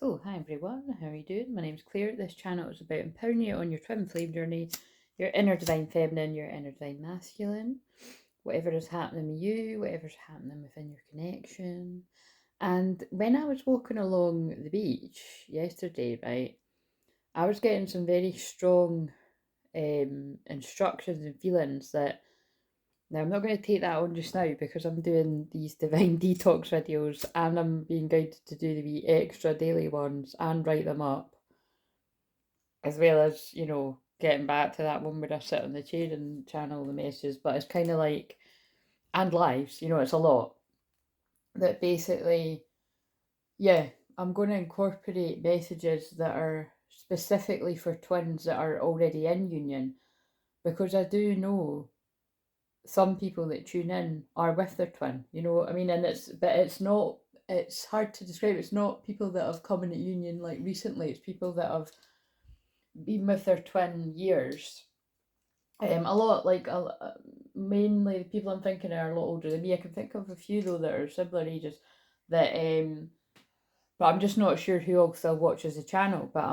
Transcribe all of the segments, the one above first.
So, hi everyone, how are you doing? My name's Claire. This channel is about empowering you on your twin flame journey, your inner divine feminine, your inner divine masculine, whatever is happening with you, whatever's happening within your connection. And when I was walking along the beach yesterday, right, I was getting some very strong instructions and feelings that now, I'm not going to take that on just now because I'm doing these divine detox videos and I'm being guided to do the wee extra daily ones and write them up, as well as, getting back to that one where I sit on the chair and channel the messages. But it's kind of like, and lives, it's a lot. That basically, yeah, I'm going to incorporate messages that are specifically for twins that are already in union because I do know some people that tune in are with their twin, you know what I mean? And it's not, it's hard to describe. It's not people that have come into union like recently, it's people that have been with their twin years. A lot, like, mainly the people I'm thinking are a lot older than me. I can think of a few though that are similar ages that, but I'm just not sure who all still watches the channel. But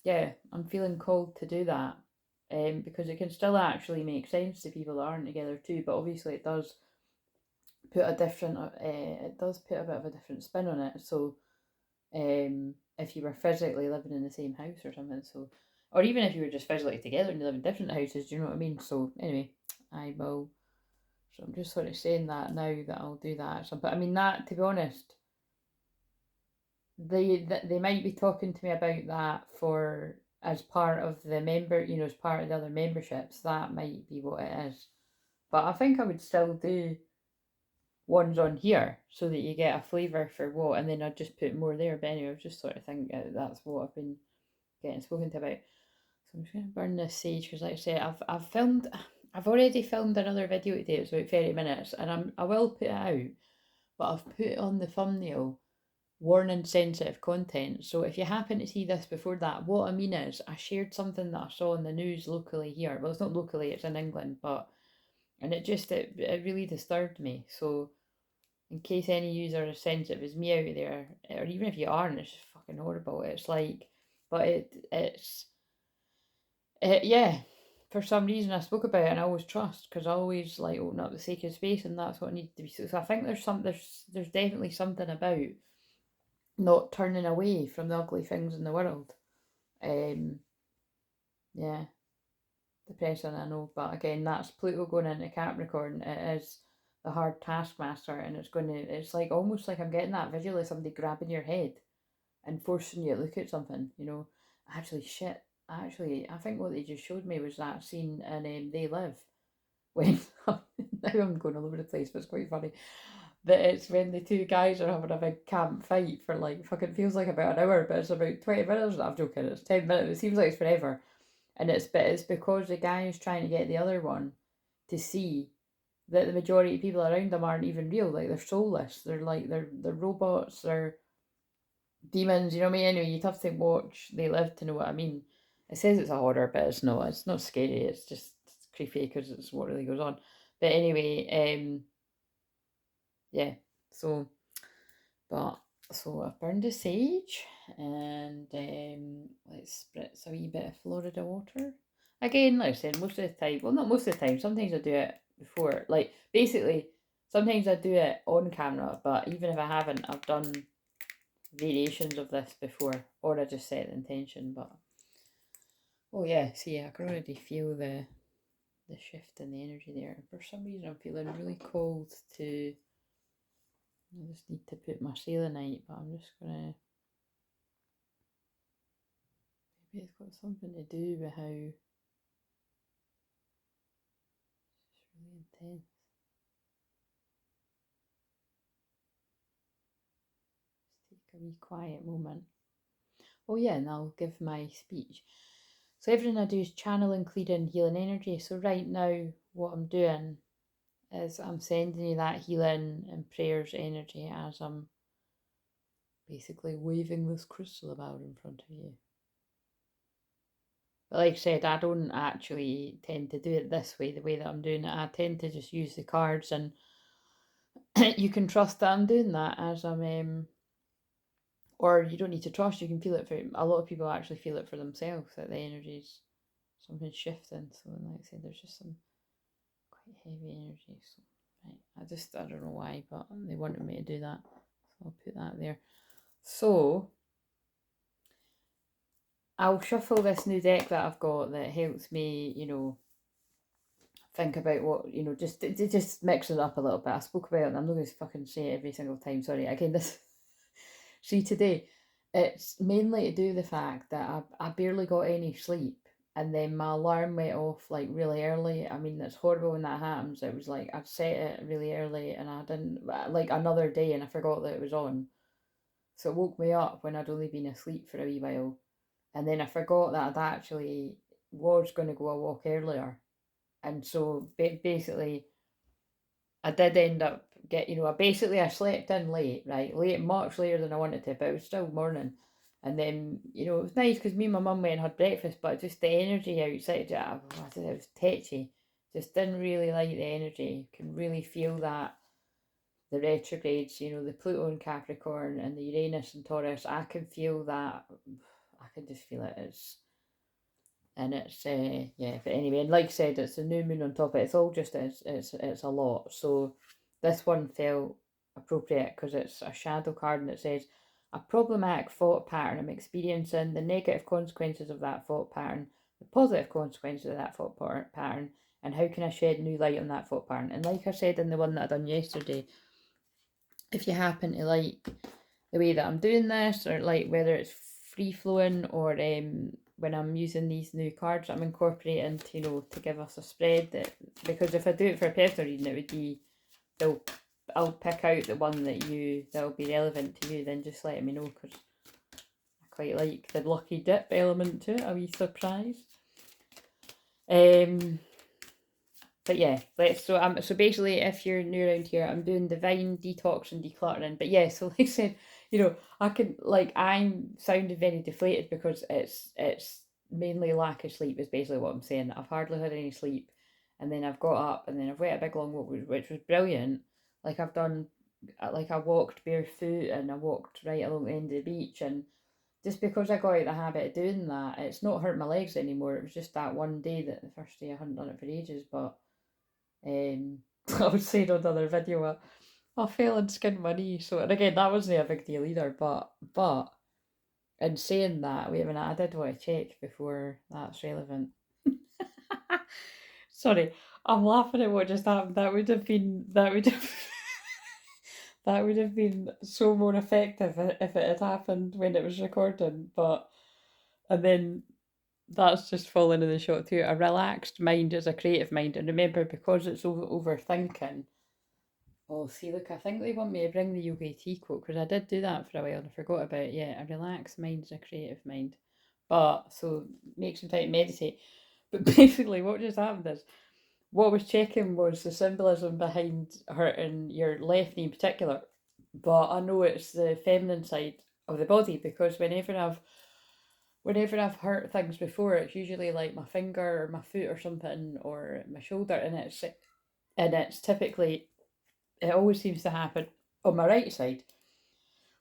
yeah, I'm feeling called to do that. Because it can still actually make sense to people that aren't together too. But obviously, it does put a bit of a different spin on it. So, if you were physically living in the same house or something, or even if you were just physically together and you live in different houses, do you know what I mean? So anyway, I will. So I'm just sort of saying that now that I'll do that. So, but I mean that, to be honest, they might be talking to me about that for as part of the member, as part of the other memberships. That might be what it is. But I think I would still do ones on here so that you get a flavour for what, and then I'd just put more there. But anyway, I was just sort of thinking that's what I've been getting spoken to about. So I'm just going to burn this sage because, like I said, I've already filmed another video today. It's about 30 minutes, and I will put it out, but I've put on the thumbnail warning sensitive content. So if you happen to see this before that, what I mean is I shared something that I saw in the news locally here. Well, it's not locally, it's in England, and it really disturbed me. So in case any user is sensitive as me out there, or even if you aren't, it's just fucking horrible. It's like, but yeah. For some reason, I spoke about it, and I always trust because I always like open up the sacred space, and that's what needs to be. So I think there's definitely something about not turning away from the ugly things in the world. Um, yeah, depressing, I know, but again, that's Pluto going into Capricorn. It is the hard taskmaster, and it's like almost like I'm getting that visual of somebody grabbing your head and forcing you to look at something, Actually, shit. Actually, I think what they just showed me was that scene in They Live when now I'm going all over the place, but it's quite funny. That it's when the two guys are having a big camp fight for like fucking feels like about an hour, but it's about 20 minutes. I'm joking, it's 10 minutes. It seems like it's forever. And it's because the guy is trying to get the other one to see that the majority of people around them aren't even real. Like they're soulless. They're robots, they're demons, you know what I mean? Anyway, you'd have to watch They Live to know what I mean. It says it's a horror, but it's not. It's not scary. It's just creepy because it's what really goes on. But anyway, yeah. So, but so I've burned a sage, and let's spritz a wee bit of Florida water. Again, like I said, most of the time, well, not most of the time. Sometimes I do it before, like basically. Sometimes I do it on camera, but even if I haven't, I've done variations of this before, or I just set the intention. But oh yeah, see, I can already feel the shift in the energy there. For some reason, I'm feeling really cold to. I just need to put my selenite, but I'm just gonna. Maybe it's got something to do with how it's really intense. Let's take a wee quiet moment. Oh yeah, and I'll give my speech. So everything I do is channeling, clearing, healing energy. So right now, what I'm doing is I'm sending you that healing and prayers energy as I'm basically waving this crystal about in front of you. But like I said, I don't actually tend to do it this way, the way that I'm doing it. I tend to just use the cards, and you can trust that I'm doing that as I'm or you don't need to trust, you can feel it for, a lot of people actually feel it for themselves, that the energy's something shifting. So like I said, there's just some quite heavy energy. So right, I don't know why, but they wanted me to do that, so I'll put that there. So I'll shuffle this new deck that I've got that helps me, think about what, just mix it up a little bit. I spoke about it, and I'm not going to fucking say it every single time. Sorry. Again, this. See, today, it's mainly to do with the fact that I barely got any sleep, and then my alarm went off like really early. I mean, it's horrible when that happens. It was like I'd set it really early, and I didn't, like, another day, and I forgot that it was on. So it woke me up when I'd only been asleep for a wee while. And then I forgot that I'd actually was going to go a walk earlier. And so basically, I did end up I slept in late, right? Late, much later than I wanted to, but it was still morning. And then, it was nice because me and my mum went and had breakfast, but just the energy outside, it was tetchy. Just didn't really like the energy. Can really feel that, the retrogrades, the Pluto and Capricorn and the Uranus and Taurus, I can feel that. I can just feel it. Yeah. But anyway, and like I said, it's a new moon on top of it. It's all just it's a lot. So this one felt appropriate because it's a shadow card, and it says a problematic thought pattern. I'm experiencing the negative consequences of that thought pattern, the positive consequences of that thought pattern, and how can I shed new light on that thought pattern? And like I said in the one that I done yesterday, if you happen to like the way that I'm doing this, or like whether it's free flowing, or when I'm using these new cards I'm incorporating to give us a spread, because if I do it for a personal reading, it would be, I'll pick out the one that'll be relevant to you. Then just let me know, because I quite like the lucky dip element to it, a wee surprise. But yeah, so basically, if you're new around here, I'm doing divine detox and decluttering. But yeah, so like I said, I'm sounding very deflated because it's mainly lack of sleep is basically what I'm saying. I've hardly had any sleep, and then I've got up, and then I've went a big long walk, which was brilliant. Like I've done, like I walked barefoot, and I walked right along the end of the beach, and just because I got out of the habit of doing that, it's not hurt my legs anymore. It was just that one day, that the first day I hadn't done it for ages, but I was saying on another video, I fell and skinned my knee. So, and again, that wasn't a big deal either. But in saying that, wait a minute, I did want to check before that's relevant. Sorry, I'm laughing at what just happened. That would have been that would have been so more effective if it had happened when it was recording. And then that's just fallen in the shot too. A relaxed mind is a creative mind, and remember, because it's overthinking. Oh, see, look, I think they want me to bring the yoga tea quote, because I did do that for a while and I forgot about it. Yeah, a relaxed mind is a creative mind. But, so, make some time to meditate. But basically, what just happened is, what I was checking was the symbolism behind hurting your left knee in particular. But I know it's the feminine side of the body, because whenever I've hurt things before, it's usually like my finger or my foot or something, or my shoulder, and it's typically, it always seems to happen on my right side,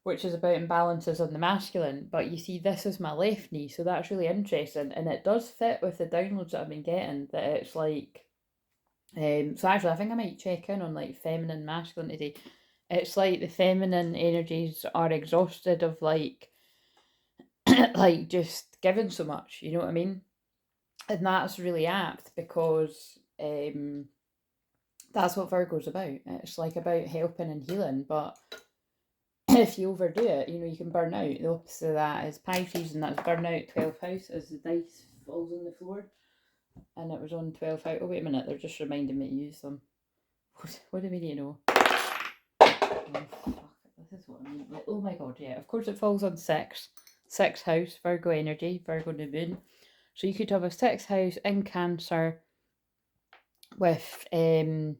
which is about imbalances on the masculine. But you see, this is my left knee, so that's really interesting, and it does fit with the downloads that I've been getting. That it's like, so actually, I think I might check in on like feminine, masculine today. It's like the feminine energies are exhausted of like, like just giving so much. You know what I mean? And that's really apt, because that's what Virgo's about. It's like about helping and healing, but if you overdo it, you can burn out. The opposite of that is Pisces, and that's burnout, 12th house, as the dice falls on the floor. And it was on 12th house. Oh, wait a minute, they're just reminding me to use them. What do we need to know? Oh, fuck, this is what I mean. Oh my god, yeah, of course it falls on 6th house, Virgo energy, Virgo new moon. So you could have a 6th house in Cancer with, again,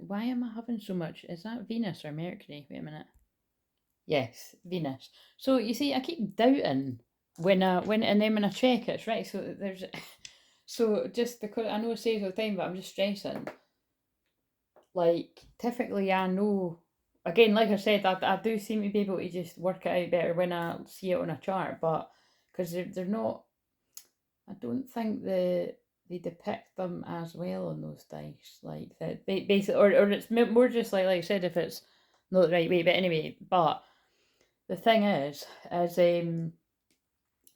why am I having so much? Is that Venus or Mercury? Wait a minute. Yes, Venus. So you see, I keep doubting and then when I check, it's right. So there's, so just because I know it saves all the time, but I'm just stressing. Like, typically I know again, like I said, I do seem to be able to just work it out better when I see it on a chart, but because they're not, I don't think they depict them as well on those dice. Like that, basically, or it's more just like I said, if it's not the right way. But anyway, but the thing is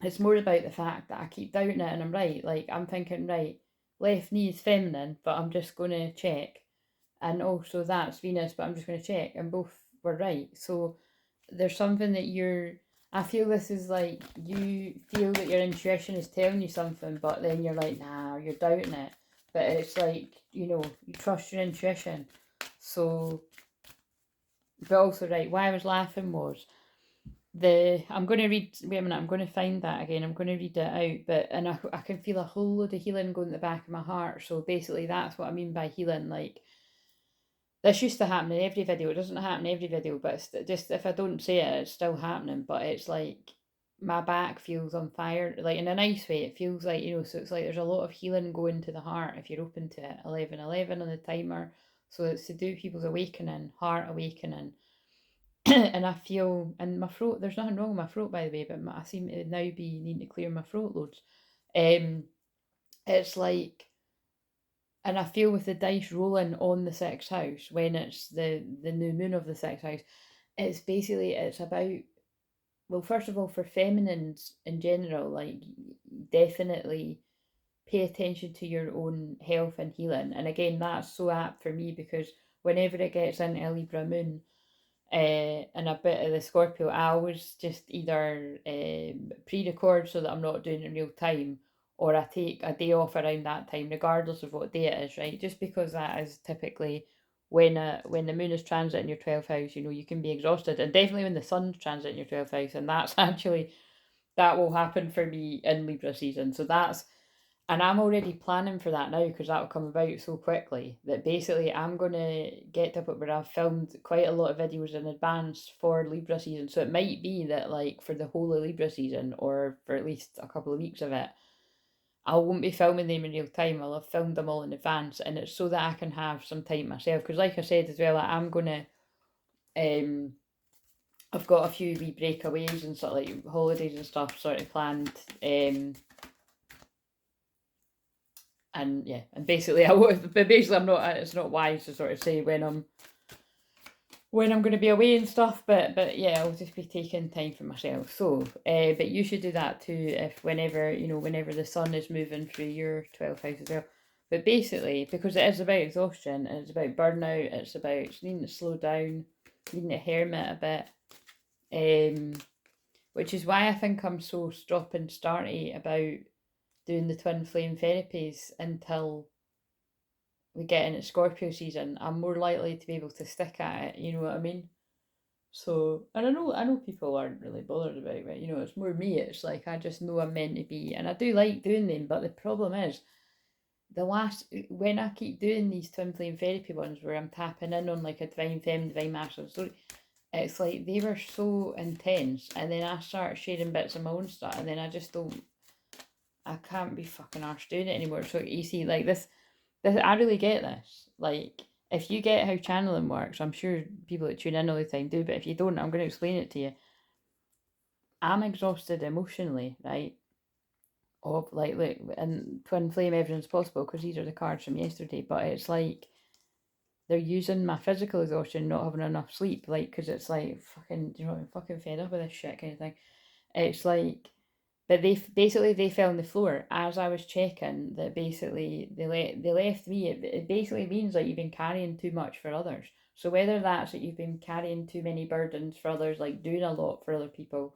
it's more about the fact that I keep doubting it and I'm right. Like I'm thinking, right, left knee is feminine, but I'm just going to check, and also that's Venus, but I'm just going to check, and both were right. So there's something that you're. I feel this is like you feel that your intuition is telling you something, but then you're like, nah, you're doubting it. But it's like, you trust your intuition. So, but also, right, why I was laughing was I'm going to read, wait a minute, I'm going to find that again. I'm going to read it out, and I can feel a whole load of healing going in the back of my heart. So basically, that's what I mean by healing. Like, this used to happen in every video. It doesn't happen in every video, but it's just if I don't say it, it's still happening. But it's like my back feels on fire, like in a nice way. It feels like, so it's like there's a lot of healing going to the heart if you're open to it. 11:11 on the timer. So it's to do people's awakening, heart awakening. And I feel in my throat, there's nothing wrong with my throat, by the way, but I seem to now be needing to clear my throat loads. It's like, and I feel with the dice rolling on the sixth house when it's the new moon of the sixth house, it's about, well, first of all, for feminines in general, like definitely pay attention to your own health and healing. And again, that's so apt for me because whenever it gets into a Libra moon, and a bit of the Scorpio, I always just either pre-record so that I'm not doing it in real time, or I take a day off around that time, regardless of what day it is, right? Just because that is typically when the moon is transit in your 12th house, you can be exhausted, and definitely when the sun's transit in your 12th house, and that's actually that will happen for me in Libra season. So and I'm already planning for that now because that'll come about so quickly that basically I'm going to get to a point where I've filmed quite a lot of videos in advance for Libra season. So it might be that, like, for the whole of Libra season or for at least a couple of weeks of it, I won't be filming them in real time. I'll have filmed them all in advance, and it's so that I can have some time myself. Because, like I said as well, I'm going to, I've got a few wee breakaways and sort of like holidays and stuff sort of planned. And yeah, and basically but basically I'm not. It's not wise to sort of say when I'm going to be away and stuff. But yeah, I'll just be taking time for myself. So, but you should do that too. If whenever the sun is moving through your 12th house as well. But basically, because it is about exhaustion, it's about burnout, it's about needing to slow down, needing to hermit a bit. Which is why I think I'm so stop and starty about doing the twin flame therapies until we get into Scorpio season. I'm more likely to be able to stick at it. You know what I mean? So, and I know people aren't really bothered about it. It's more me. It's like I just know I'm meant to be, and I do like doing them. But the problem is, when I keep doing these twin flame therapy ones where I'm tapping in on like a divine femme, divine masculine story, it's like they were so intense, and then I start sharing bits of my own stuff, and then I just don't. I can't be fucking arsed doing it anymore. So you see, like this, I really get this. Like, if you get how channeling works, I'm sure people that tune in all the time do, but if you don't, I'm going to explain it to you. I'm exhausted emotionally, right? Of like, look, and twin flame evidence possible because these are the cards from yesterday, but it's like they're using my physical exhaustion, not having enough sleep, like, because it's like fucking, I'm fucking fed up with this shit kind of thing. It's like, but they fell on the floor as I was checking. That basically they left me. It basically means like you've been carrying too much for others. So whether that's that you've been carrying too many burdens for others, like doing a lot for other people,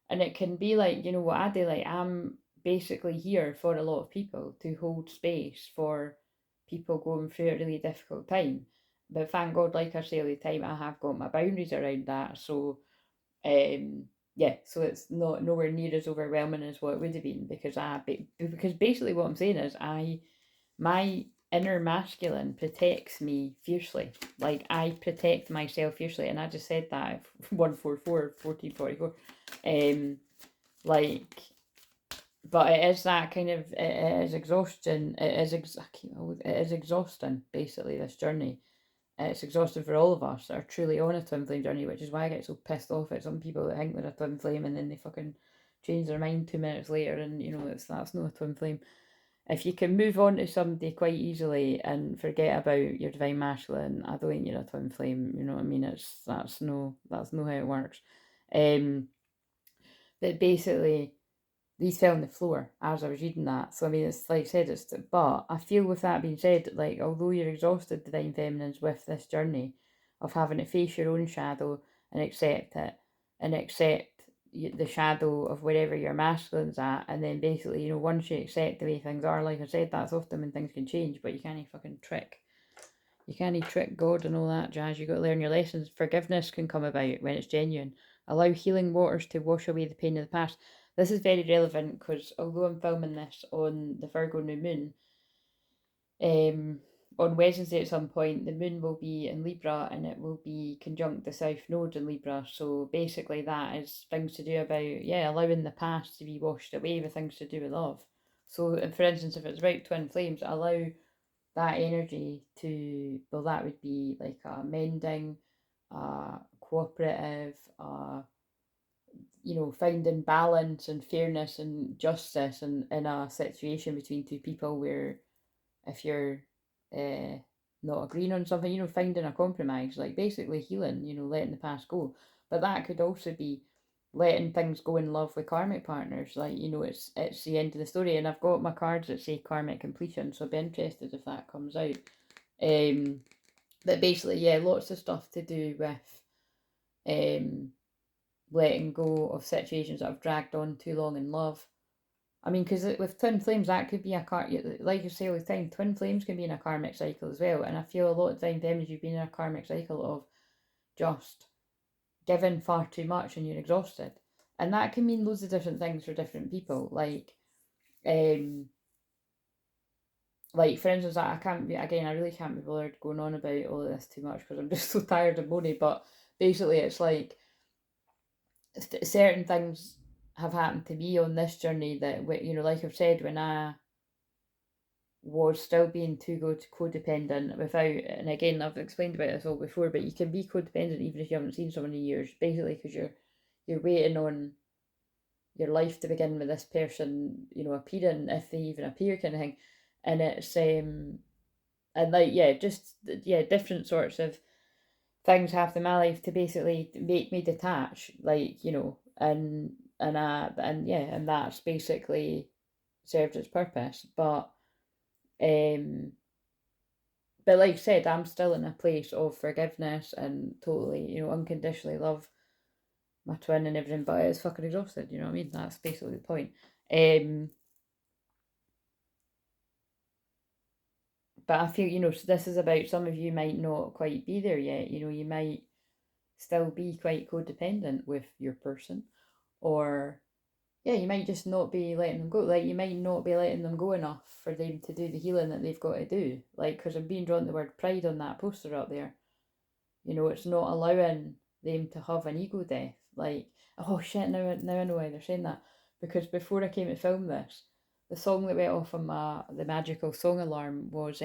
and it can be like, what I do. Like, I'm basically here for a lot of people to hold space for people going through a really difficult time. But thank God, like I say all the time, I have got my boundaries around that. So um, yeah, so it's not nowhere near as overwhelming as what it would have been because basically what I'm saying is my inner masculine protects me fiercely. Like, I protect myself fiercely, and I just said that 144 1444. Like, but it is that kind of it is exhaustion. It is exhausting basically, this journey. it's exhausting for all of us that are truly on a twin flame journey, which is why I get so pissed off at some people that think they're a twin flame and then they fucking change their mind 2 minutes later, and that's not a twin flame. If you can move on to somebody quite easily and forget about your divine masculine, I don't think you're a twin flame. You know what I mean? That's no how it works. But basically, these fell on the floor as I was reading that. So I mean, it's like I said, but I feel with that being said, like although you're exhausted, divine feminines, with this journey of having to face your own shadow and accept it, and accept the shadow of wherever your masculine's at, and then basically, once you accept the way things are, like I said, that's often when things can change, but you can't fucking trick. You can't trick God and all that jazz. You got to learn your lessons. Forgiveness can come about when it's genuine. Allow healing waters to wash away the pain of the past. This is very relevant because although I'm filming this on the Virgo new moon, on Wednesday at some point, the moon will be in Libra and it will be conjunct the South Node in Libra. So basically, that is things to do about, allowing the past to be washed away with things to do with love. So, for instance, if it's about twin flames, allow that energy to, well, that would be like a mending, cooperative, finding balance and fairness and justice in a situation between two people where if you're not agreeing on something, finding a compromise, like basically healing, letting the past go. But that could also be letting things go in love with karmic partners. Like, it's the end of the story. And I've got my cards that say karmic completion, so I'd be interested if that comes out. But basically, yeah, lots of stuff to do with letting go of situations that have dragged on too long in love. I mean, because with twin flames, that could be like you say all the time, twin flames can be in a karmic cycle as well. And I feel a lot of time, damage, you've been in a karmic cycle of just giving far too much and you're exhausted. And that can mean loads of different things for different people. Like for instance, I really can't be bothered going on about all of this too much because I'm just so tired of moaning. But basically, it's like certain things have happened to me on this journey that, like I've said, when I was still being too good codependent without, and again, I've explained about this all before, but you can be codependent even if you haven't seen someone in years, basically because you're waiting on your life to begin with this person, appearing, if they even appear, kind of thing. And it's and like, different sorts of things happen in my life to basically make me detach, like, and that's basically served its purpose. Um but like I said, I'm still in a place of forgiveness and totally, unconditionally love my twin and everything, but it's fucking exhausted, you know what I mean? That's basically the point. But I feel, so this is about, some of you might not quite be there yet, you might still be quite codependent with your person, or you might just not be letting them go. Like, you might not be letting them go enough for them to do the healing that they've got to do. Like, because I'm being drawn the word pride on that poster up there. It's not allowing them to have an ego death. Like, oh shit, now I know why they're saying that. Because before I came to film this, the song that went off on the magical song alarm was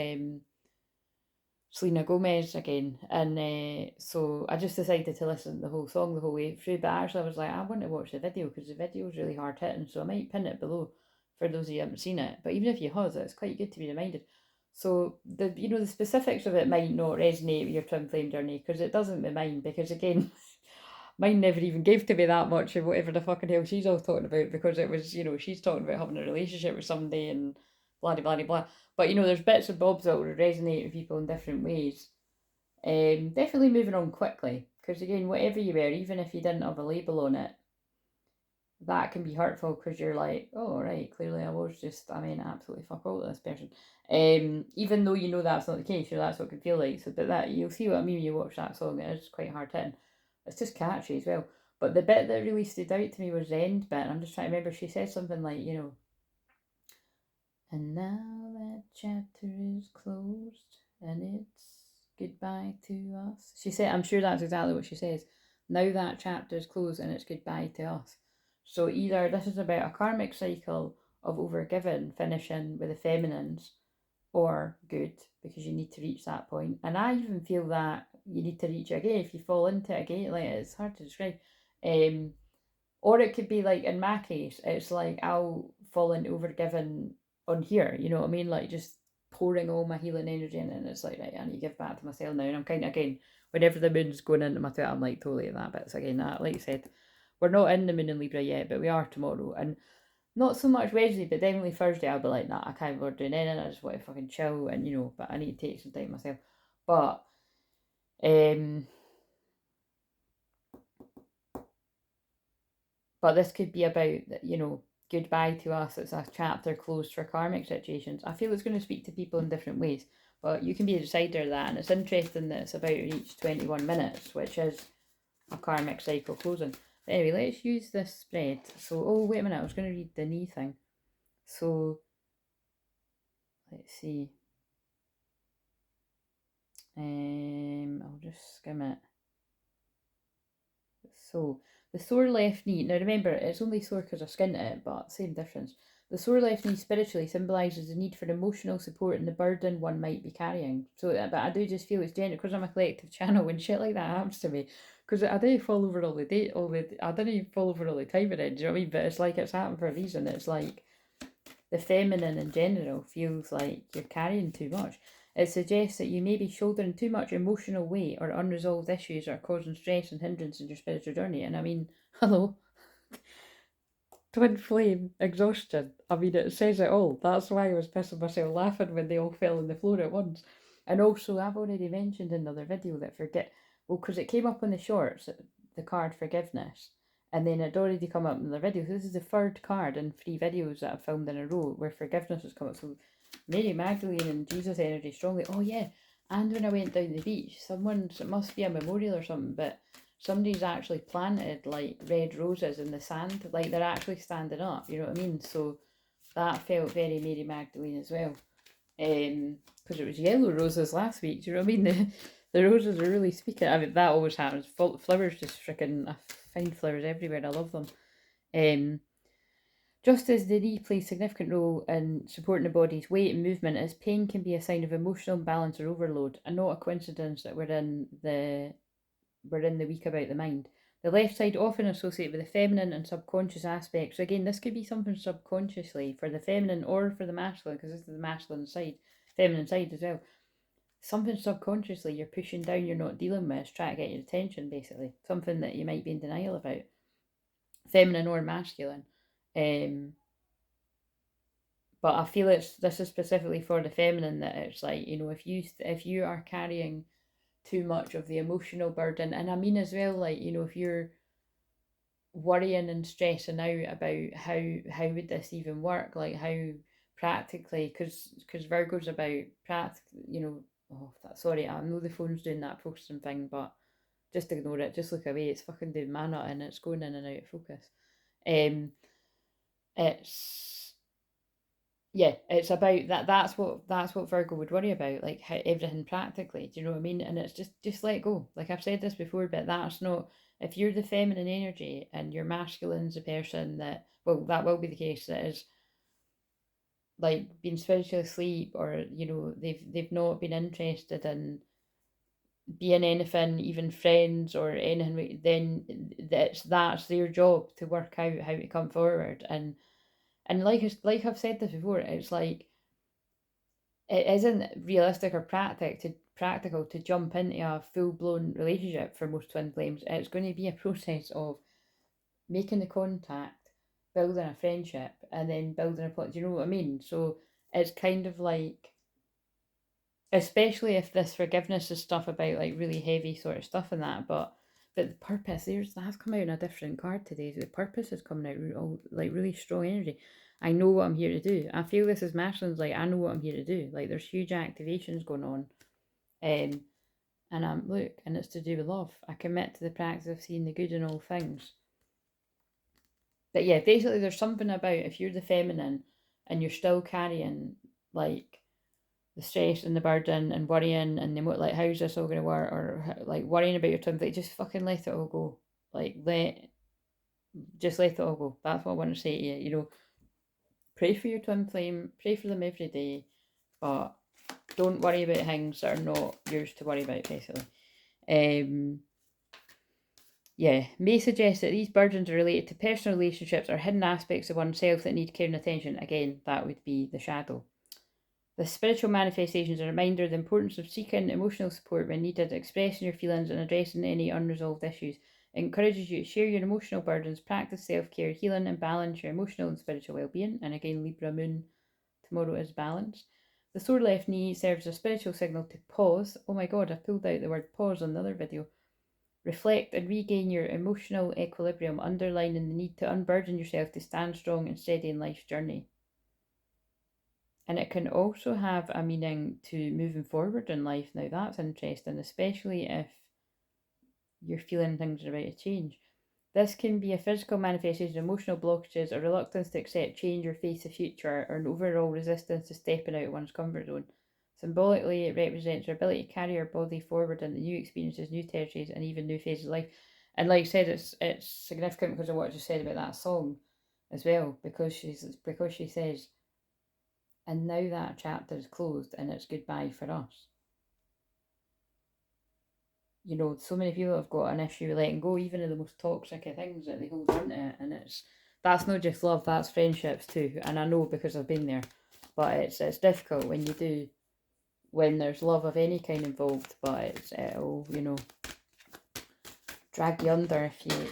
Selena Gomez again, and so I just decided to listen to the whole song the whole way through. But actually, I was like, I want to watch the video because the video is really hard hitting. So I might pin it below for those of you who haven't seen it. But even if you have, it's quite good to be reminded. So the specifics of it might not resonate with your twin flame journey because it doesn't with mine. Because again, mine never even gave to me that much of whatever the fucking hell she's all talking about, because it was, she's talking about having a relationship with somebody and blah blah blah blah. But there's bits and bobs that will resonate with people in different ways. Definitely moving on quickly, because again, whatever you wear, even if you didn't have a label on it, that can be hurtful because you're like, oh right, clearly I mean absolutely fuck all to this person. Even though that's not the case, that's what it can feel like. So, but that, you'll see what I mean when you watch that song. It is quite hard hitting. It's just catchy as well. But the bit that really stood out to me was the end bit. I'm just trying to remember. She said something like, and now that chapter is closed and it's goodbye to us. She said, I'm sure that's exactly what she says. Now that chapter is closed and it's goodbye to us. So either this is about a karmic cycle of overgiving finishing with the feminines, or good, because you need to reach that point. And I even feel that you need to reach it again if you fall into it again. Like, it's hard to describe. Um, or it could be like in my case, it's like I'll fall into overgiving on here. You know what I mean? Like just pouring all my healing energy in, and it's like, right, I need to give back to myself now. And I'm kind of, again, whenever the moon's going into my throat, I'm like totally in that bit. So again, that, like I said, we're not in the moon in Libra yet, but we are tomorrow. And not so much Wednesday, but definitely Thursday, I'll be like, nah, I can't bother doing anything. I just want to fucking chill, and but I need to take some time myself. But um, but this could be about goodbye to us. It's a chapter closed for karmic situations. I feel it's going to speak to people in different ways, but you can be a decider of that. And it's interesting that it's about to reach 21 minutes, which is a karmic cycle closing. But anyway, let's use this spread. So, oh, wait a minute, I was going to read the knee thing. So, let's see. I'll just skim it. So, the sore left knee. Now remember, it's only sore because I skinned it, but same difference. The sore left knee spiritually symbolises the need for emotional support and the burden one might be carrying. So, but I do just feel it's general because I'm a collective channel when shit like that happens to me. Because I do fall over all the day, I don't even fall over all the time in it. Do you know what I mean? But it's like it's happened for a reason. It's like the feminine in general feels like you're carrying too much. It suggests that you may be shouldering too much emotional weight or unresolved issues are causing stress and hindrance in your spiritual journey. And I mean, hello, twin flame, exhaustion. I mean, it says it all. That's why I was pissing myself laughing when they all fell on the floor at once. And also, I've already mentioned in another video that because it came up on the shorts, the card forgiveness. And then it'd already come up in the video. So this is the third card in 3 videos that I've filmed in a row where forgiveness has come up. So Mary Magdalene and Jesus energy strongly. Oh yeah, and when I went down the beach, it must be a memorial or something, but somebody's actually planted like red roses in the sand, like they're actually standing up. You know what I mean? So that felt very Mary Magdalene as well. Because it was yellow roses last week. Do you know what I mean? The roses are really speaking. I mean, that always happens. Flowers just freaking. I find flowers everywhere. I love them. Just as the knee plays a significant role in supporting the body's weight and movement, as pain can be a sign of emotional imbalance or overload, and not a coincidence that we're in the week about the mind. The left side often associated with the feminine and subconscious aspects. So again, this could be something subconsciously for the feminine or for the masculine, because this is the masculine side, feminine side as well. Something subconsciously you're pushing down, you're not dealing with, is trying to get your attention, basically. Something that you might be in denial about, feminine or masculine. But I feel this is specifically for the feminine, that it's like, if you are carrying too much of the emotional burden, and I mean as well, like, if you're worrying and stressing out about how would this even work, like how practically, because Virgo's about sorry, I know the phone's doing that focusing thing, but just ignore it, just look away. It's fucking doing mana and it's going in and out of focus. It's Yeah, it's about that. That's what Virgo would worry about, like how everything practically. Do you know what I mean? And it's just let go. Like I've said this before, but that's not, if you're the feminine energy and your masculine's the person that, well, that will be the case, that is like being spiritually asleep, or they've not been interested in being anything, even friends or anything. Then that's their job to work out how to come forward. And like I've said this before, it's like, it isn't realistic or practical to jump into a full blown relationship for most twin flames. It's going to be a process of making the contact, building a friendship, and then building a plot. Do you know what I mean? So it's kind of like, especially if this forgiveness is stuff about like really heavy sort of stuff and that, but the purpose, that's come out in a different card today. The purpose is coming out all like really strong energy. I know what I'm here to do. I feel this is masculine's like, I know what I'm here to do. Like there's huge activations going on. And and it's to do with love. I commit to the practice of seeing the good in all things. But yeah, basically there's something about, if you're the feminine and you're still carrying like the stress and the burden and worrying and then like, how's this all going to work, or like worrying about your twin flame, just fucking let it all go. Like just let it all go. That's what I want to say to you. Pray for your twin flame, pray for them every day, but Don't worry about things that are not yours to worry about, basically. Yeah, may suggest that these burdens are related to personal relationships or hidden aspects of oneself that need care and attention. Again, that would be the shadow. The spiritual manifestations are a reminder of the importance of seeking emotional support when needed, expressing your feelings, and addressing any unresolved issues. It encourages you to share your emotional burdens, practice self care, healing, and balance your emotional and spiritual well being. And again, Libra moon tomorrow is balance. The sore left knee serves as a spiritual signal to pause. Oh my god, I pulled out the word pause on the other video. Reflect and regain your emotional equilibrium, underlining the need to unburden yourself to stand strong and steady in life's journey. And it can also have a meaning to moving forward in life. Now that's interesting, especially if you're feeling things are about to change. This can be a physical manifestation of emotional blockages, a reluctance to accept change or face the future, or an overall resistance to stepping out of one's comfort zone. Symbolically, it represents our ability to carry our body forward into new experiences, new territories, and even new phases of life. And like I said, it's significant because of what I just said about that song as well, because she says, and now that chapter is closed and it's goodbye for us. You know, so many people have got an issue with letting go, even of the most toxic of things that they hold on to it. And that's not just love, that's friendships too. And I know because I've been there. But it's difficult when there's love of any kind involved, but it'll, drag you under if you,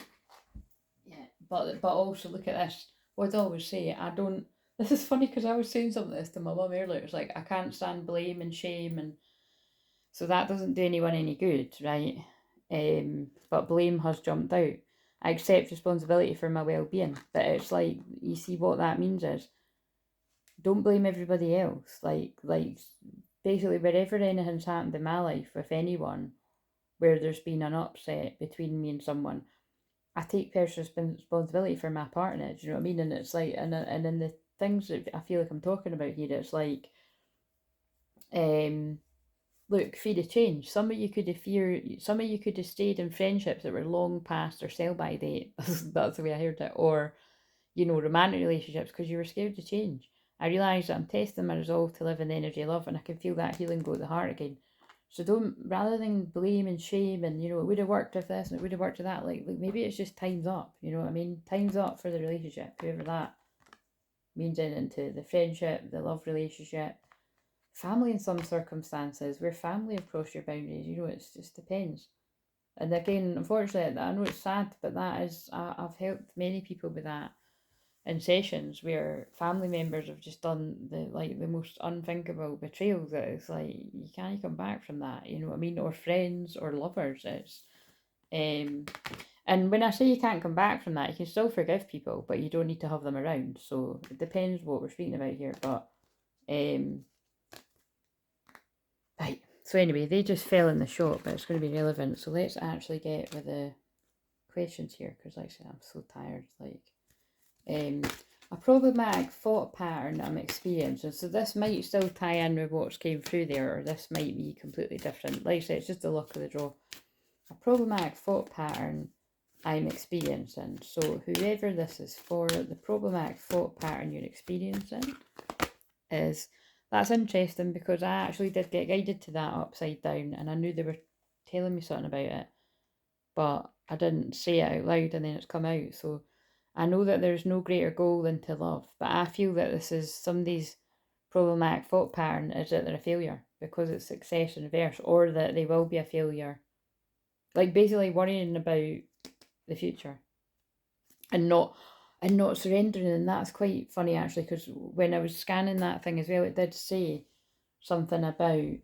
yeah. But also look at this. What I always say, this is funny because I was saying something this to my mum earlier. It's like, I can't stand blame and shame, and so that doesn't do anyone any good, right? But blame has jumped out. I accept responsibility for my well-being, but it's like, you see what that means is, don't blame everybody else. Like basically wherever anything's happened in my life with anyone, where there's been an upset between me and someone, I take personal responsibility for my part in it. Do you know what I mean? And it's like, and in the things that I feel like I'm talking about here, it's like, look, fear of change. Some of you could have stayed in friendships that were long past their sell by date. That's the way I heard it. Or, romantic relationships because you were scared to change. I realise that I'm testing my resolve to live in the energy of love, and I can feel that healing go to the heart again. So don't, rather than blame and shame and, it would have worked with this and it would have worked with that, like maybe it's just time's up, you know what I mean? Time's up for the relationship, whoever that means, into the friendship, the love relationship, family in some circumstances, where family have crossed your boundaries, it just depends. And again, unfortunately, I know it's sad, but I've helped many people with that in sessions where family members have just done the most unthinkable betrayals, that it's like you can't come back from that, you know what I mean? Or friends or lovers. It's and when I say you can't come back from that, you can still forgive people, but you don't need to have them around. So it depends what we're speaking about here. But right. So anyway, they just fell in the shot, but it's going to be relevant. So let's actually get with the questions here, because like I said, I'm so tired. A problematic thought pattern I'm experiencing. So this might still tie in with what's came through there, or this might be completely different. Like I said, it's just the luck of the draw. A problematic thought pattern I'm experiencing. So whoever this is for, the problematic thought pattern you're experiencing is, that's interesting because I actually did get guided to that upside down, and I knew they were telling me something about it, but I didn't say it out loud, and then it's come out. So I know that there's no greater goal than to love, but I feel that this is somebody's problematic thought pattern, is that they're a failure because it's success in reverse, or that they will be a failure. Like basically worrying about the future and not surrendering. And that's quite funny actually, because when I was scanning that thing as well, it did say something about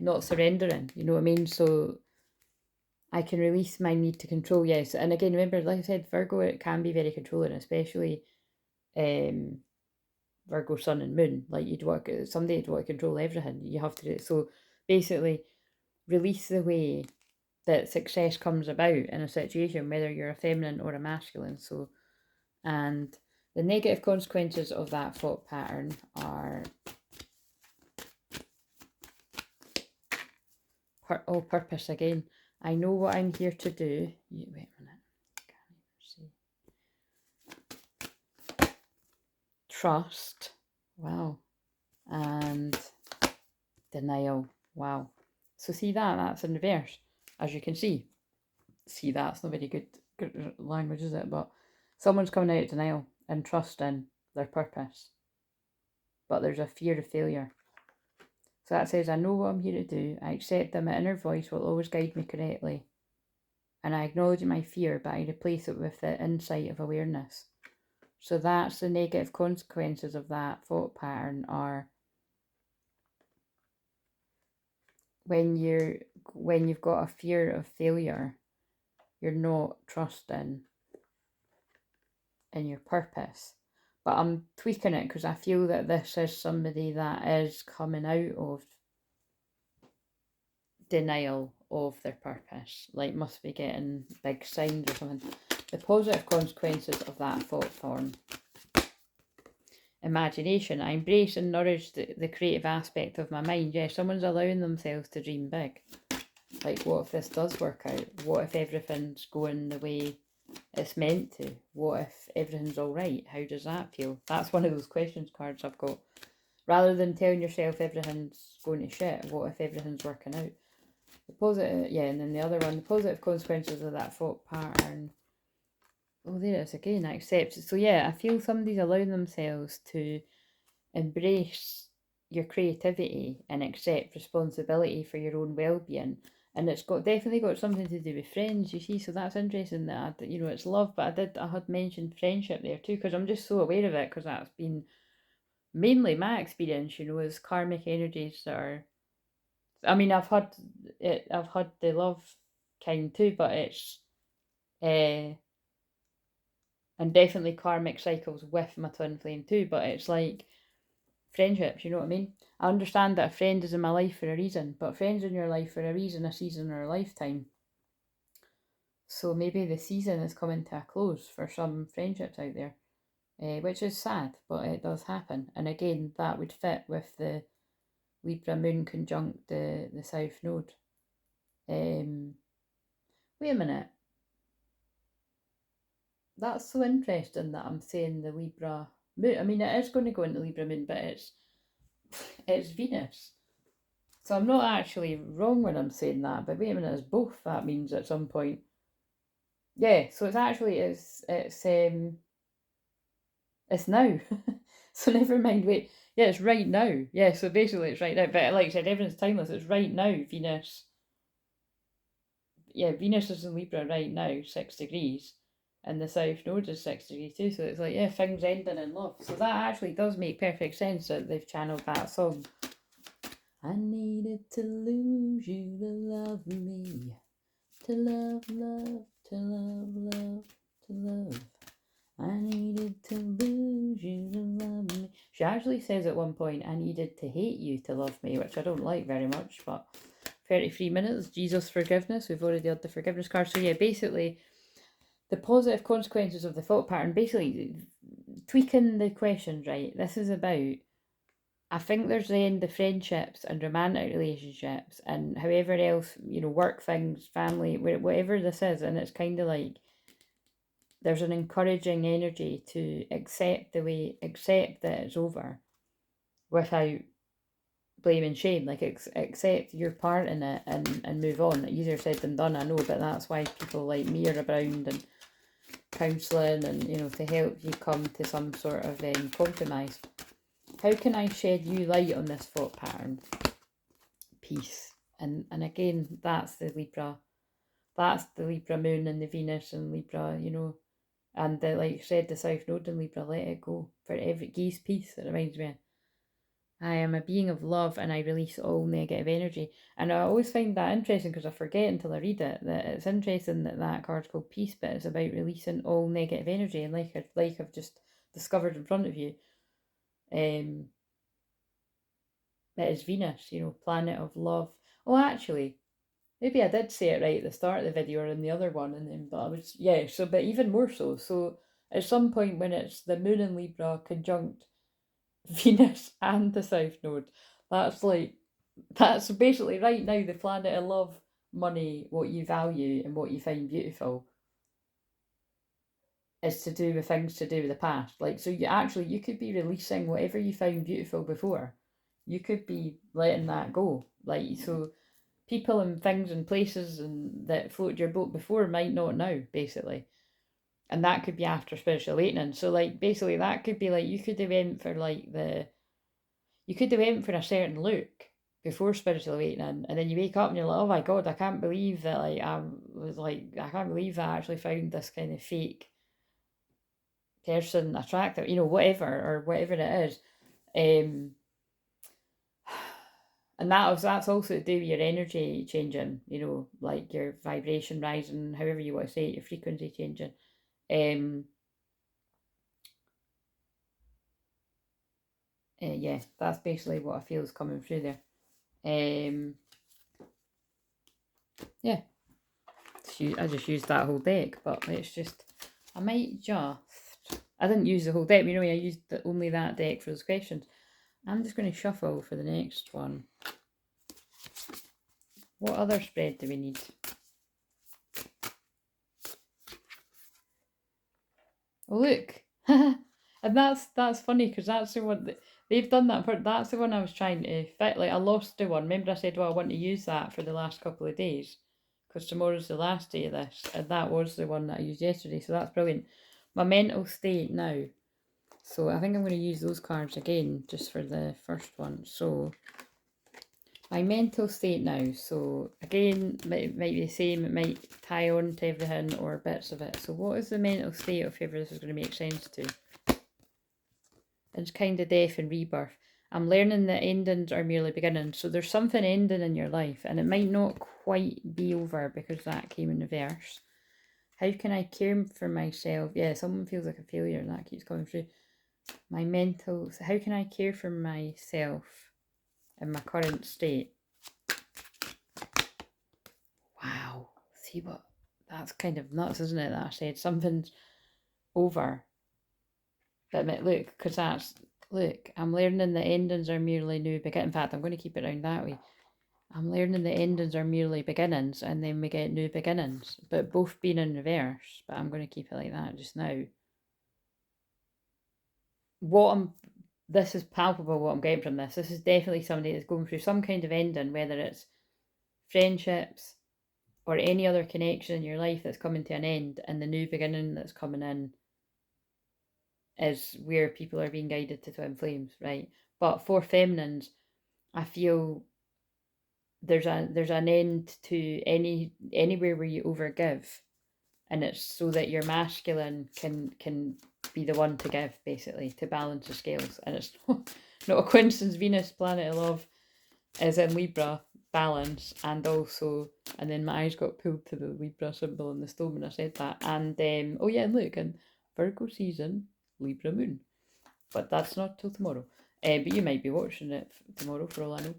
not surrendering, you know what I mean? So I can release my need to control, yes. And again, remember, like I said, Virgo, it can be very controlling, especially Virgo sun and moon. Like someday you'd want to control everything. You have to do it. So basically release the way that success comes about in a situation, whether you're a feminine or a masculine. So, and the negative consequences of that thought pattern are purpose again. I know what I'm here to do. Wait a minute. Can't even see. Trust. Wow. and denial. Wow. So see that's in reverse, as you can see. See, that's not very good language, is it? But someone's coming out of denial and trust in their purpose. But there's a fear of failure. So that says, I know what I'm here to do. I accept that my inner voice will always guide me correctly. And I acknowledge my fear, but I replace it with the insight of awareness. So that's the negative consequences of that thought pattern are when you've got a fear of failure, you're not trusting in your purpose. But I'm tweaking it because I feel that this is somebody that is coming out of denial of their purpose. Like, must be getting big signs or something. The positive consequences of that thought form. Imagination. I embrace and nourish the creative aspect of my mind. Yeah, someone's allowing themselves to dream big. Like, what if this does work out? What if everything's going the way it's meant to? What if everything's all right? How does that feel? That's one of those questions cards I've got. Rather than telling yourself everything's going to shit, what if everything's working out? The positive, yeah, and then the other one, the positive consequences of that thought pattern. Oh, there it is again. I accept it. So yeah, I feel somebody's allowing themselves to embrace your creativity and accept responsibility for your own well-being. And it's definitely got something to do with friends, you see. So that's interesting that it's love, but I had mentioned friendship there too, because I'm just so aware of it, because that's been mainly my experience, is karmic energies that are. I mean, I've had the love kind too, but it's and definitely karmic cycles with my twin flame too. But it's like friendships, you know what I mean? I understand that a friend is in my life for a reason, but friends in your life for a reason, a season, or a lifetime. So maybe the season is coming to a close for some friendships out there, which is sad, but it does happen. And again, that would fit with the Libra moon conjunct the South Node. Wait a minute. That's so interesting that I'm saying the Libra moon. I mean, it is going to go into Libra moon, but it's Venus. So I'm not actually wrong when I'm saying that. But wait a minute, it's both. That means at some point. Yeah. So it's now. So never mind. Wait. Yeah, it's right now. Yeah. So basically, it's right now. But like I said, everything's timeless. It's right now. Venus. Yeah, Venus is in Libra right now, 6 degrees, and the South Node is 6 degrees too. So it's like, yeah, things ending in love. So that actually does make perfect sense that they've channeled that song. I needed to lose you to love me, to love, love, to love, love, to love. I needed to lose you to love me. She actually says at one point, I needed to hate you to love me, which I don't like very much, but 33 minutes, Jesus forgiveness. We've already had the forgiveness card. So yeah, basically the positive consequences of the thought pattern, basically tweaking the questions, right? This is about, I think there's the end of friendships and romantic relationships and however else, work things, family, whatever this is. And it's kind of like there's an encouraging energy to accept that it's over without blame and shame. Like, accept your part in it and move on. Easier said than done, I know, but that's why people like me are around and counselling and, to help you come to some sort of compromise. How can I shed you light on this thought pattern? Peace. And again, that's the Libra moon and the Venus and Libra, and like I said, the South Node in Libra, let it go. For every geese peace, it reminds me. I am a being of love and I release all negative energy. And I always find that interesting because I forget until I read it that it's interesting that card's called peace, but it's about releasing all negative energy. And like I've just discovered in front of you, it is Venus, planet of love. Oh, actually, maybe I did say it right at the start of the video or in the other one, and then, but I was, yeah. So, but even more so. So at some point when it's the moon in Libra conjunct Venus and the South Node, that's basically right now the planet of love, money, what you value and what you find beautiful is to do with things to do with the past. Like, so you could be releasing whatever you found beautiful before, you could be letting that go. Like, so people and things and places and that floated your boat before might not now, basically. And that could be after spiritual awakening. So like basically that could be like you could have went for like you could have went for a certain look before spiritual awakening, and then you wake up and you're like, oh my god, I can't believe that I can't believe that I actually found this kind of fake person attractive, whatever or whatever it is. Um and that's also to do with your energy changing, like your vibration rising, however you want to say it, your frequency changing. Um yeah, that's basically what I feel is coming through there. Yeah, I just used that whole deck, but it's just, I didn't use the whole deck, I used only that deck for those questions. I'm just going to shuffle for the next one. What other spread do we need? Oh, look. And that's funny because that's the one that they've done that for. That's the one I was trying to fit. Like, I lost the one. Remember I said, well, I want to use that for the last couple of days because tomorrow's the last day of this, and that was the one that I used yesterday. So that's brilliant. My mental state now. So I think I'm going to use those cards again just for the first one. So my mental state now. So again, might be the same. It might tie on to everything or bits of it. So what is the mental state of whoever this is going to make sense to? It's kind of death and rebirth. I'm learning that endings are merely beginnings. So there's something ending in your life, and it might not quite be over because that came in reverse. How can I care for myself? Yeah, someone feels like a failure, and that keeps coming through. My mental. So how can I care for myself in my current state? Wow. See what? That's kind of nuts, isn't it? That I said something's over. But look, because look, I'm learning that endings are merely new beginnings. In fact, I'm going to keep it around that way. I'm learning that endings are merely beginnings, and then we get new beginnings, but both being in reverse. But I'm going to keep it like that just now. This is palpable what I'm getting from this. This is definitely somebody that's going through some kind of ending, whether it's friendships or any other connection in your life that's coming to an end, and the new beginning that's coming in is where people are being guided to twin flames, right? But for feminines, I feel there's an end to anywhere where you overgive, and it's so that your masculine can be the one to give, basically, to balance the scales. And it's not a coincidence. Venus, planet of love, is in Libra, balance, and then my eyes got pulled to the Libra symbol in the stone when I said that. And oh yeah, and look, and Virgo season, Libra moon, but that's not till tomorrow. But you might be watching it tomorrow for all I know.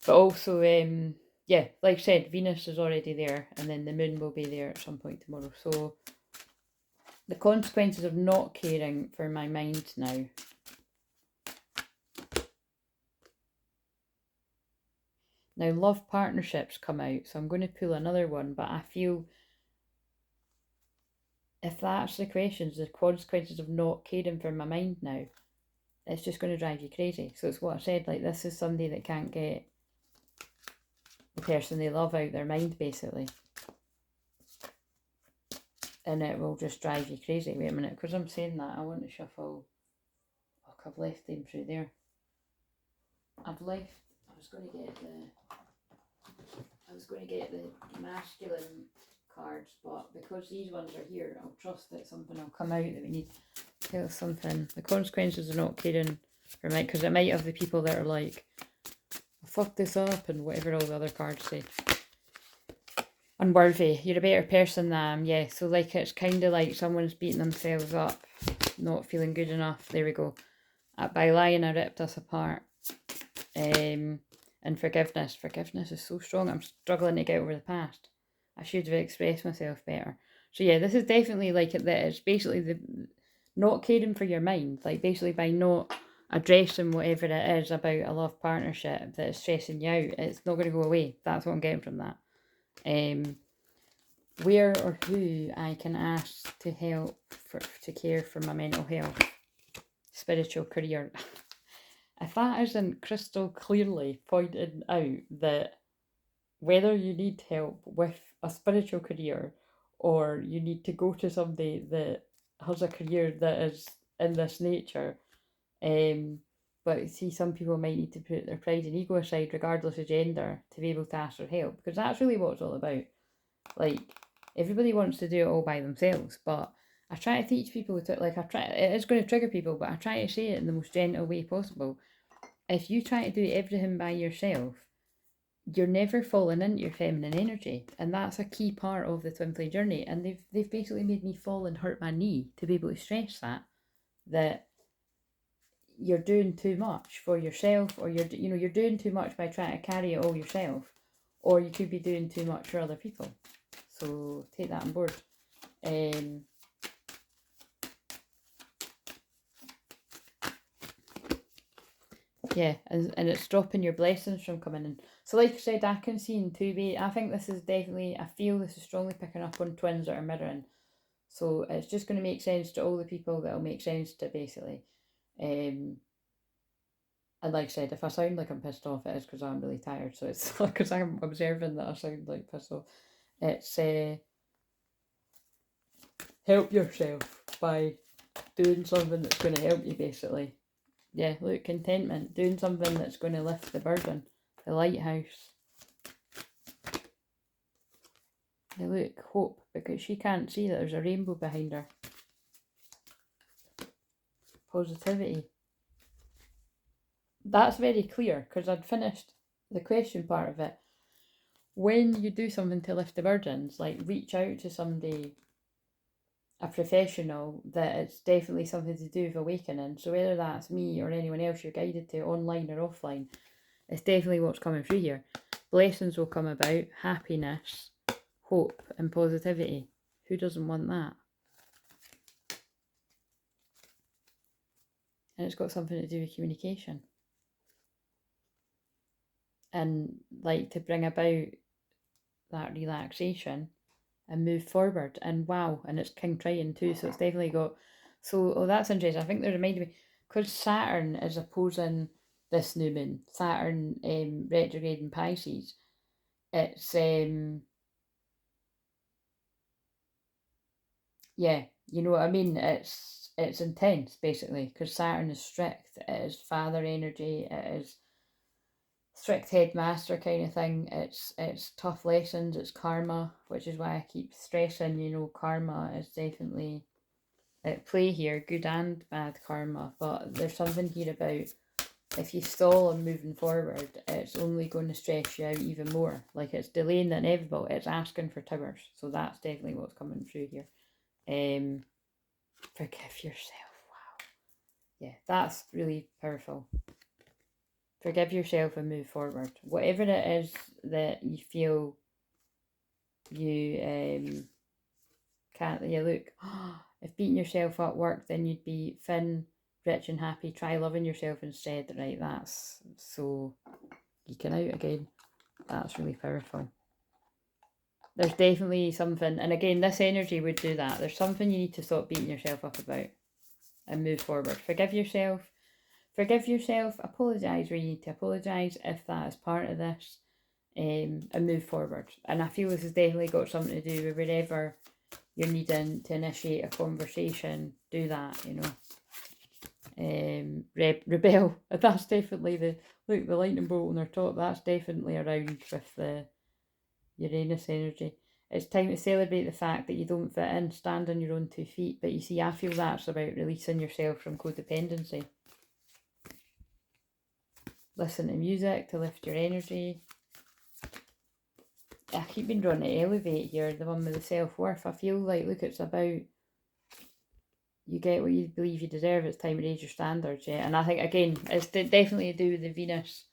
But also, yeah, like I said, Venus is already there, and then the moon will be there at some point tomorrow. So the consequences of not caring for my mind now. Now, love partnerships come out, so I'm going to pull another one, but I feel if that's the questions, the consequences of not caring for my mind now, it's just going to drive you crazy. So it's what I said, like, this is somebody that can't get the person they love out their mind, basically. And it will just drive you crazy. Wait a minute, because I'm saying that, I want to shuffle. Look, I've left them through there. I was going to get the masculine cards, but because these ones are here, I'll trust that something will come out that we need. Tell us something. The consequences of not caring for Mike, because it might have the people that are like, I fucked this up, and whatever all the other cards say. Unworthy. You're a better person than I am. Yeah, so like it's kind of like someone's beating themselves up, not feeling good enough. There we go. By lying, I ripped us apart. And forgiveness. Forgiveness is so strong. I'm struggling to get over the past. I should have expressed myself better. So yeah, this is definitely like that. It's basically the not caring for your mind. Like basically by not addressing whatever it is about a love partnership that is stressing you out, it's not going to go away. That's what I'm getting from that. Where or who I can ask to help to care for my mental health, spiritual career. if that isn't crystal clearly pointing out that whether you need help with a spiritual career or you need to go to somebody that has a career that is in this nature, but see, some people might need to put their pride and ego aside, regardless of gender, to be able to ask for help, because that's really what it's all about. Like, everybody wants to do it all by themselves, but I try to teach people to, like, it is going to trigger people, but I try to say it in the most gentle way possible. If you try to do everything by yourself, you're never falling into your feminine energy, and that's a key part of the twin flame journey. And they've basically made me fall and hurt my knee to be able to stress that you're doing too much for yourself, or you're doing too much by trying to carry it all yourself, or you could be doing too much for other people. So take that on board. Yeah, and it's stopping your blessings from coming in. So like I said, I can see in 2 ways. I think this is definitely, I feel this is strongly picking up on twins that are mirroring. So it's just going to make sense to all the people that will make sense to, basically. And like I said, if I sound like I'm pissed off, it is because I'm really tired. So it's because I'm observing that I sound like pissed off. It's help yourself by doing something that's going to help you, basically. Yeah, look, contentment, doing something that's going to lift the burden. The lighthouse. Yeah, look, hope, because she can't see that there's a rainbow behind her. Positivity. That's very clear, because I'd finished the question part of it. When you do something to lift the burdens, like reach out to somebody, a professional, that it's definitely something to do with awakening. So whether that's me or anyone else you're guided to, online or offline, it's definitely what's coming through here. Blessings will come about, happiness, hope and positivity. Who doesn't want that? And it's got something to do with communication. And like to bring about that relaxation and move forward. And wow, and it's King Triton too, so it's definitely got, so oh, that's interesting. I think that reminded me, because Saturn is opposing this new moon, Saturn retrograde in Pisces, it's yeah, you know what I mean, it's intense, basically, because Saturn is strict, it is father energy, it is strict headmaster kind of thing. It's tough lessons, it's karma, which is why I keep stressing, karma is definitely at play here, good and bad karma. But there's something here about, if you stall on moving forward, it's only going to stress you out even more. Like, it's delaying the inevitable, it's asking for towers. So that's definitely what's coming through here. Forgive yourself. Wow. Yeah, that's really powerful. Forgive yourself and move forward. Whatever it is that you feel you can't, yeah, look, if beating yourself up worked, then you'd be thin, rich and happy. Try loving yourself instead, right? That's so geeking out again. That's really powerful. There's definitely something, and again, this energy would do that. There's something you need to stop beating yourself up about and move forward. Forgive yourself. Apologise where you need to apologise, if that is part of this, and move forward. And I feel this has definitely got something to do with wherever you're needing to initiate a conversation, do that, rebel. That's definitely the lightning bolt on our top, that's definitely around with the Uranus energy. It's time to celebrate the fact that you don't fit in, stand on your own 2 feet. But you see, I feel that's about releasing yourself from codependency. Listen to music to lift your energy. I keep being drawn to elevate here, the one with the self-worth. I feel like, look, it's about you get what you believe you deserve. It's time to raise your standards, yeah. And I think, again, it's definitely to do with the Venus.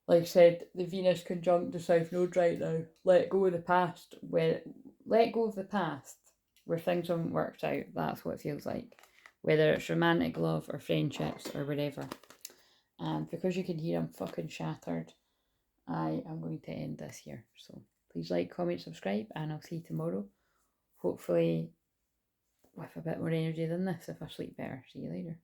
Like I said, the Venus conjunct the South Node right now. Let go of the past. Let go of the past where things haven't worked out. That's what it feels like. Whether it's romantic love or friendships or whatever. And because you can hear I'm fucking shattered, I am going to end this here. So please like, comment, subscribe, and I'll see you tomorrow. Hopefully with a bit more energy than this if I sleep better. See you later.